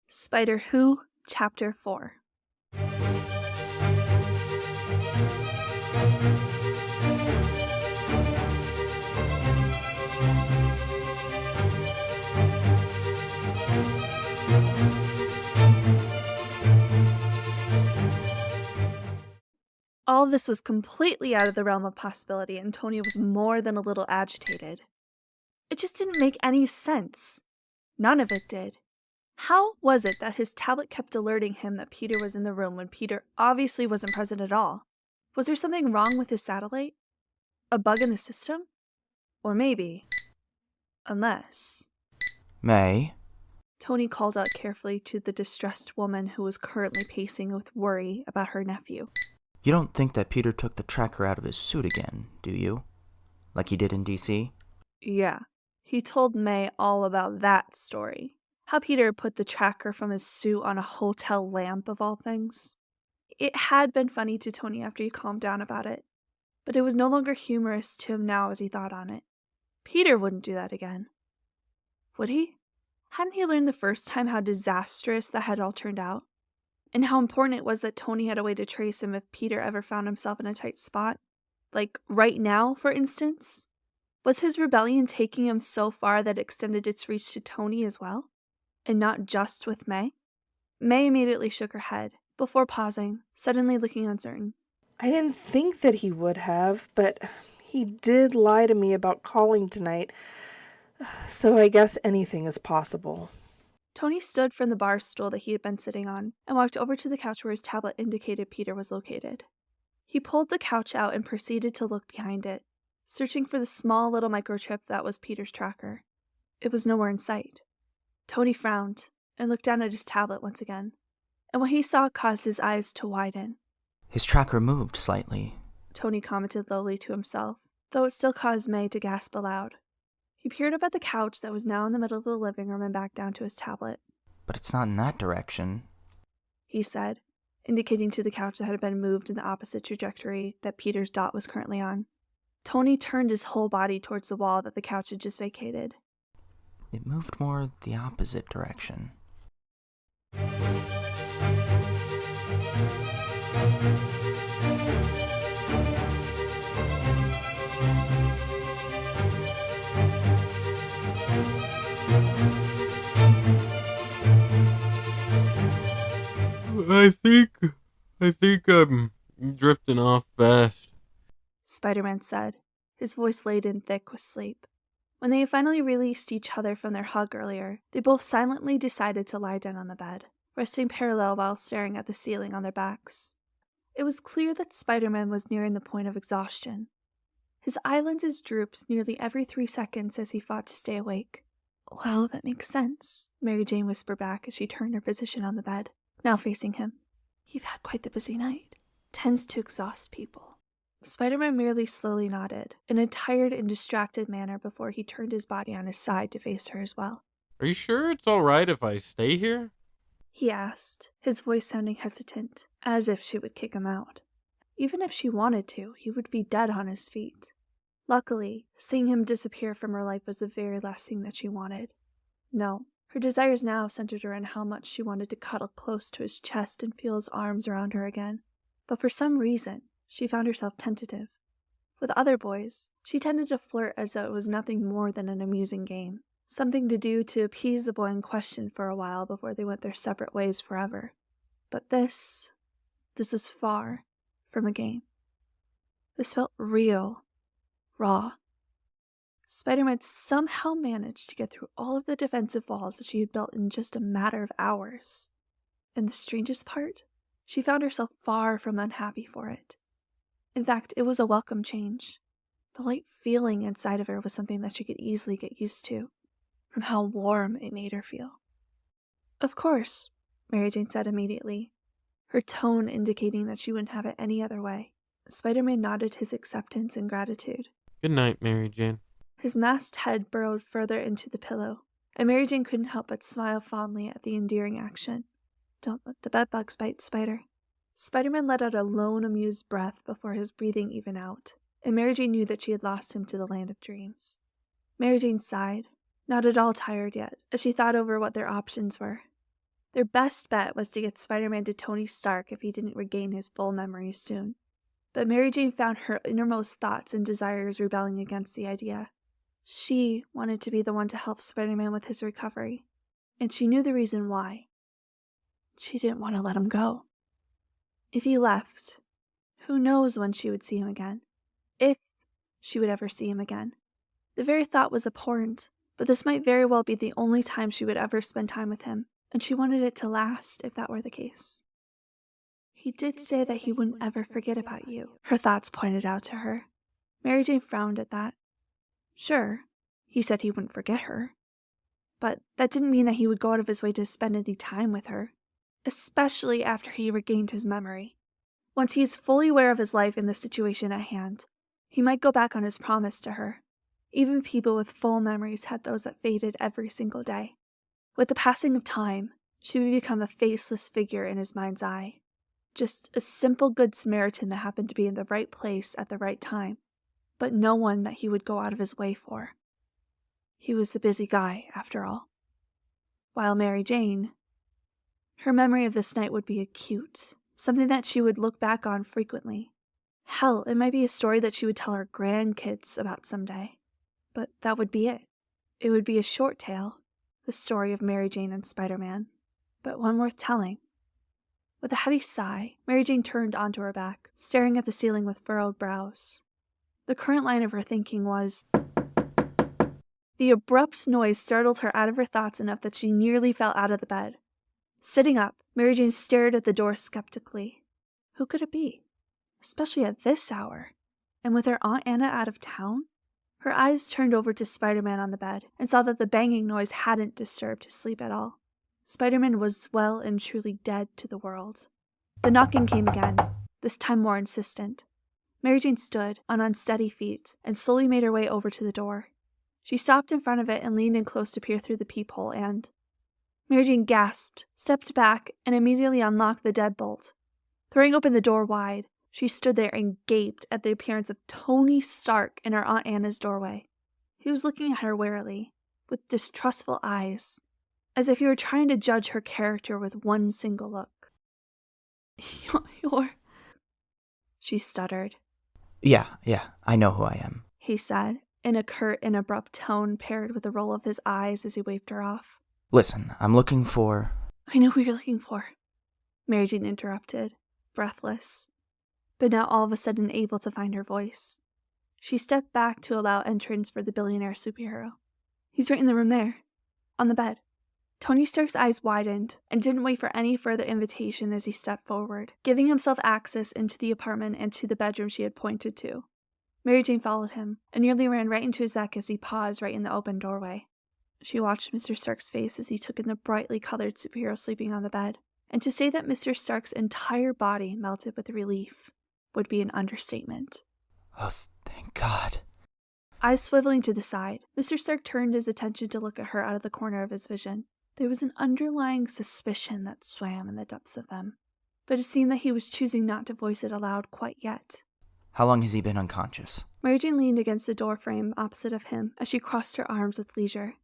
Spider Who, Chapter 4. All this was completely out of the realm of possibility, and Tony was more than a little agitated. It just didn't make any sense. None of it did. How was it that his tablet kept alerting him that Peter was in the room when Peter obviously wasn't present at all? Was there something wrong with his satellite? A bug in the system? Or maybe... unless... May? Tony called out carefully to the distressed woman who was currently pacing with worry about her nephew. You don't think that Peter took the tracker out of his suit again, do you? Like he did in D.C.? Yeah, he told May all about that story. How Peter put the tracker from his suit on a hotel lamp of all things. It had been funny to Tony after he calmed down about it, but it was no longer humorous to him now as he thought on it. Peter wouldn't do that again. Would he? Hadn't he learned the first time how disastrous that had all turned out? And how important it was that Tony had a way to trace him if Peter ever found himself in a tight spot? Like right now, for instance? Was his rebellion taking him so far that it extended its reach to Tony as well? And not just with May? May immediately shook her head, before pausing, suddenly looking uncertain. I didn't think that he would have, but he did lie to me about calling tonight, so I guess anything is possible. Tony stood from the bar stool that he had been sitting on and walked over to the couch where his tablet indicated Peter was located. He pulled the couch out and proceeded to look behind it, searching for the small little microchip that was Peter's tracker. It was nowhere in sight. Tony frowned and looked down at his tablet once again, and what he saw caused his eyes to widen. His tracker moved slightly. Tony commented lowly to himself, though it still caused May to gasp aloud. He peered up at the couch that was now in the middle of the living room and back down to his tablet. But it's not in that direction, he said, indicating to the couch that had been moved in the opposite trajectory that Peter's dot was currently on. Tony turned his whole body towards the wall that the couch had just vacated. It moved more the opposite direction. I think I'm drifting off fast. Spider-Man said, his voice laden thick with sleep. When they had finally released each other from their hug earlier, they both silently decided to lie down on the bed, resting parallel while staring at the ceiling on their backs. It was clear that Spider-Man was nearing the point of exhaustion. His eyelids drooped nearly every 3 seconds as he fought to stay awake. Well, that makes sense, Mary Jane whispered back as she turned her position on the bed, now facing him. You've had quite the busy night. Tends to exhaust people. Spider-Man merely slowly nodded, in a tired and distracted manner before he turned his body on his side to face her as well. Are you sure it's alright if I stay here? He asked, his voice sounding hesitant, as if she would kick him out. Even if she wanted to, he would be dead on his feet. Luckily, seeing him disappear from her life was the very last thing that she wanted. No, her desires now centered around how much she wanted to cuddle close to his chest and feel his arms around her again. But for some reason, she found herself tentative. With other boys, she tended to flirt as though it was nothing more than an amusing game, something to do to appease the boy in question for a while before they went their separate ways forever. But this was far from a game. This felt real, raw. Spider-Man somehow managed to get through all of the defensive walls that she had built in just a matter of hours. And the strangest part, she found herself far from unhappy for it. In fact, it was a welcome change. The light feeling inside of her was something that she could easily get used to, from how warm it made her feel. Of course, Mary Jane said immediately, her tone indicating that she wouldn't have it any other way. Spider-Man nodded his acceptance and gratitude. Good night, Mary Jane. His masked head burrowed further into the pillow, and Mary Jane couldn't help but smile fondly at the endearing action. Don't let the bedbugs bite, Spider. Spider-Man let out a lone, amused breath before his breathing evened out, and Mary Jane knew that she had lost him to the land of dreams. Mary Jane sighed, not at all tired yet, as she thought over what their options were. Their best bet was to get Spider-Man to Tony Stark if he didn't regain his full memories soon. But Mary Jane found her innermost thoughts and desires rebelling against the idea. She wanted to be the one to help Spider-Man with his recovery, and she knew the reason why. She didn't want to let him go. If he left, who knows when she would see him again, if she would ever see him again. The very thought was abhorrent, but this might very well be the only time she would ever spend time with him, and she wanted it to last if that were the case. He did say that he wouldn't ever forget about you, her thoughts pointed out to her. Mary Jane frowned at that. Sure, he said he wouldn't forget her, but that didn't mean that he would go out of his way to spend any time with her, especially after he regained his memory. Once he is fully aware of his life and the situation at hand, he might go back on his promise to her. Even people with full memories had those that faded every single day. With the passing of time, she would become a faceless figure in his mind's eye. Just a simple good Samaritan that happened to be in the right place at the right time, but no one that he would go out of his way for. He was a busy guy, after all. While Mary Jane, her memory of this night would be acute, something that she would look back on frequently. Hell, it might be a story that she would tell her grandkids about someday. But that would be it. It would be a short tale, the story of Mary Jane and Spider-Man, but one worth telling. With a heavy sigh, Mary Jane turned onto her back, staring at the ceiling with furrowed brows. The current line of her thinking was... The abrupt noise startled her out of her thoughts enough that she nearly fell out of the bed. Sitting up, Mary Jane stared at the door skeptically. Who could it be? Especially at this hour, and with her Aunt Anna out of town? Her eyes turned over to Spider-Man on the bed, and saw that the banging noise hadn't disturbed his sleep at all. Spider-Man was well and truly dead to the world. The knocking came again, this time more insistent. Mary Jane stood, on unsteady feet, and slowly made her way over to the door. She stopped in front of it and leaned in close to peer through the peephole and... Mary Jane gasped, stepped back, and immediately unlocked the deadbolt. Throwing open the door wide, she stood there and gaped at the appearance of Tony Stark in her Aunt Anna's doorway. He was looking at her warily, with distrustful eyes, as if he were trying to judge her character with one single look. You're... She stuttered. Yeah, I know who I am. He said, in a curt and abrupt tone paired with a roll of his eyes as he waved her off. Listen, I'm looking for... I know who you're looking for, Mary Jane interrupted, breathless, but now all of a sudden able to find her voice. She stepped back to allow entrance for the billionaire superhero. He's right in the room there, on the bed. Tony Stark's eyes widened and didn't wait for any further invitation as he stepped forward, giving himself access into the apartment and to the bedroom she had pointed to. Mary Jane followed him and nearly ran right into his back as he paused right in the open doorway. She watched Mr. Stark's face as he took in the brightly colored superhero sleeping on the bed, and to say that Mr. Stark's entire body melted with relief would be an understatement. Oh, thank God. Eyes swiveling to the side, Mr. Stark turned his attention to look at her out of the corner of his vision. There was an underlying suspicion that swam in the depths of them, but it seemed that he was choosing not to voice it aloud quite yet. How long has he been unconscious? Mary Jane leaned against the doorframe opposite of him as she crossed her arms with leisure.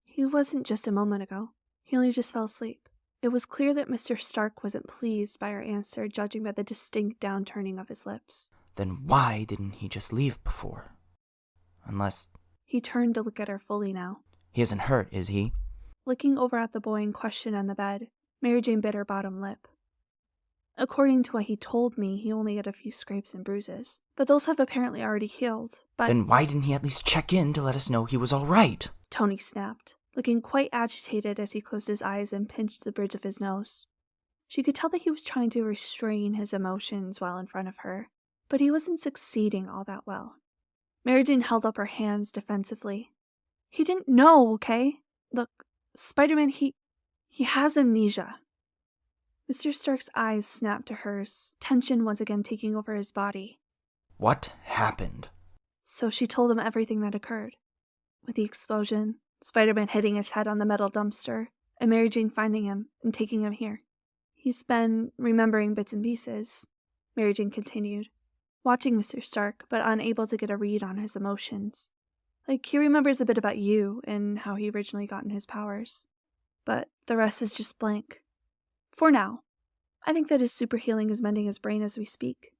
He wasn't just a moment ago. He only just fell asleep. It was clear that Mr. Stark wasn't pleased by her answer, judging by the distinct downturning of his lips. Then why didn't he just leave before? Unless... He turned to look at her fully now. He isn't hurt, is he? Looking over at the boy in question on the bed, Mary Jane bit her bottom lip. According to what he told me, he only had a few scrapes and bruises, but those have apparently already healed, but... Then why didn't he at least check in to let us know he was all right? Tony snapped, looking quite agitated as he closed his eyes and pinched the bridge of his nose. She could tell that he was trying to restrain his emotions while in front of her, but he wasn't succeeding all that well. Mary Jane held up her hands defensively. He didn't know, okay? Look, Spider-Man, he has amnesia. Mr. Stark's eyes snapped to hers, tension once again taking over his body. What happened? So she told him everything that occurred. With the explosion, Spider-Man hitting his head on the metal dumpster, and Mary Jane finding him and taking him here. He's been remembering bits and pieces, Mary Jane continued, watching Mr. Stark, but unable to get a read on his emotions. Like, he remembers a bit about you and how he originally got his powers. But the rest is just blank. For now. I think that his super healing is mending his brain as we speak.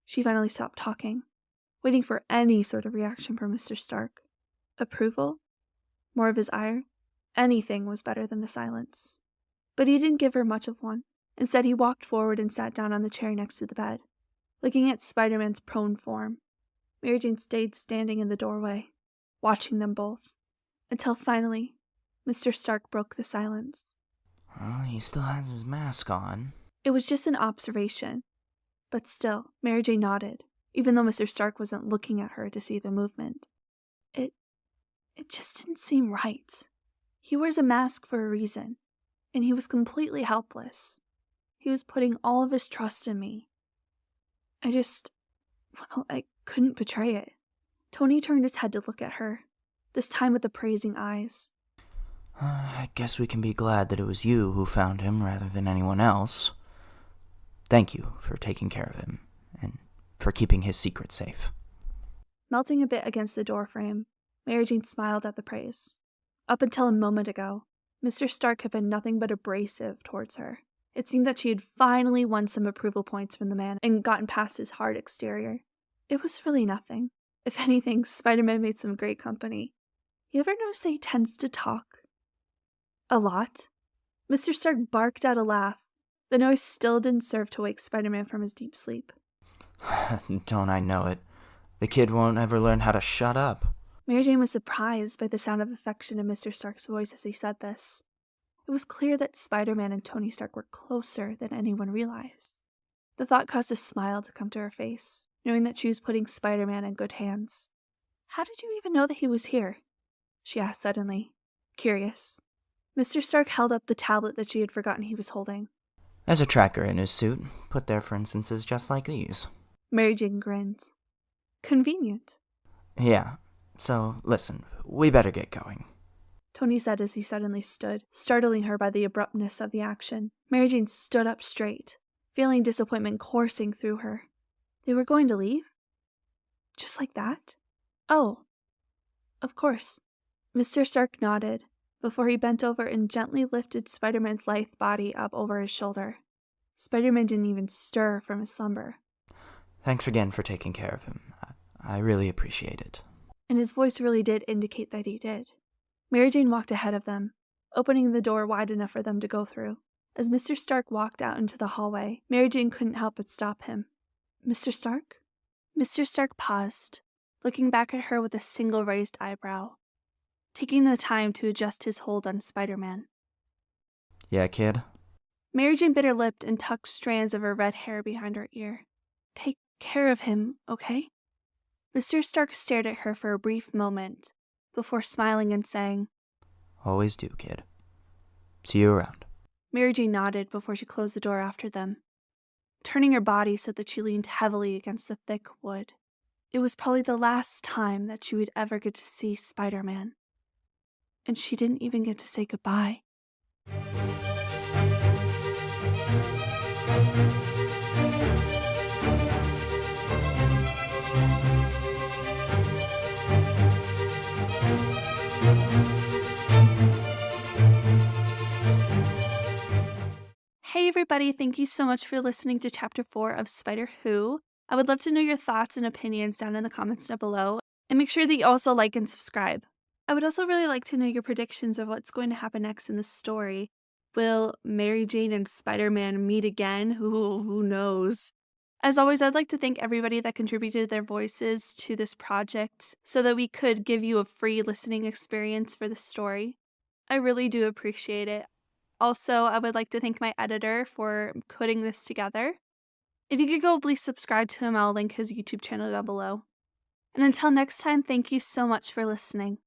She finally stopped talking, waiting for any sort of reaction from Mr. Stark. Approval? More of his ire? Anything was better than the silence. But he didn't give her much of one. Instead, he walked forward and sat down on the chair next to the bed, looking at Spider-Man's prone form. Mary Jane stayed standing in the doorway, watching them both, until finally, Mr. Stark broke the silence. Well, he still has his mask on. It was just an observation, but still, Mary Jane nodded, even though Mr. Stark wasn't looking at her to see the movement. It just didn't seem right. He wears a mask for a reason, and he was completely helpless. He was putting all of his trust in me. I couldn't betray it. Tony turned his head to look at her, this time with appraising eyes. I guess we can be glad that it was you who found him rather than anyone else. Thank you for taking care of him, and for keeping his secret safe. Melting a bit against the doorframe, Mary Jane smiled at the praise. Up until a moment ago, Mr. Stark had been nothing but abrasive towards her. It seemed that she had finally won some approval points from the man and gotten past his hard exterior. It was really nothing. If anything, Spider-Man made some great company. You ever notice that he tends to talk? A lot? Mr. Stark barked out a laugh. The noise still didn't serve to wake Spider-Man from his deep sleep. Don't I know it? The kid won't ever learn how to shut up. Mary Jane was surprised by the sound of affection in Mr. Stark's voice as he said this. It was clear that Spider-Man and Tony Stark were closer than anyone realized. The thought caused a smile to come to her face, knowing that she was putting Spider-Man in good hands. How did you even know that he was here? She asked suddenly, curious. Mr. Stark held up the tablet that she had forgotten he was holding. There's a tracker in his suit, put there for instances just like these. Mary Jane grinned. Convenient. Yeah, so listen, we better get going. Tony said as he suddenly stood, startling her by the abruptness of the action. Mary Jane stood up straight, feeling disappointment coursing through her. They were going to leave? Just like that? Oh, of course. Mr. Stark nodded, before he bent over and gently lifted Spider-Man's lithe body up over his shoulder. Spider-Man didn't even stir from his slumber. Thanks again for taking care of him. I really appreciate it. And his voice really did indicate that he did. Mary Jane walked ahead of them, opening the door wide enough for them to go through. As Mr. Stark walked out into the hallway, Mary Jane couldn't help but stop him. Mr. Stark? Mr. Stark paused, looking back at her with a single raised eyebrow, taking the time to adjust his hold on Spider-Man. Yeah, kid? Mary Jane bit her lip and tucked strands of her red hair behind her ear. Take care of him, okay? Mr. Stark stared at her for a brief moment, before smiling and saying, Always do, kid. See you around. Mary Jane nodded before she closed the door after them, turning her body so that she leaned heavily against the thick wood. It was probably the last time that she would ever get to see Spider-Man. And she didn't even get to say goodbye. Hey everybody, thank you so much for listening to Chapter 4 of Spider-Who. I would love to know your thoughts and opinions down in the comments down below, and make sure that you also like and subscribe. I would also really like to know your predictions of what's going to happen next in the story. Will Mary Jane and Spider-Man meet again? Who knows? As always, I'd like to thank everybody that contributed their voices to this project so that we could give you a free listening experience for the story. I really do appreciate it. Also, I would like to thank my editor for putting this together. If you could go, please subscribe to him. I'll link his YouTube channel down below. And until next time, thank you so much for listening.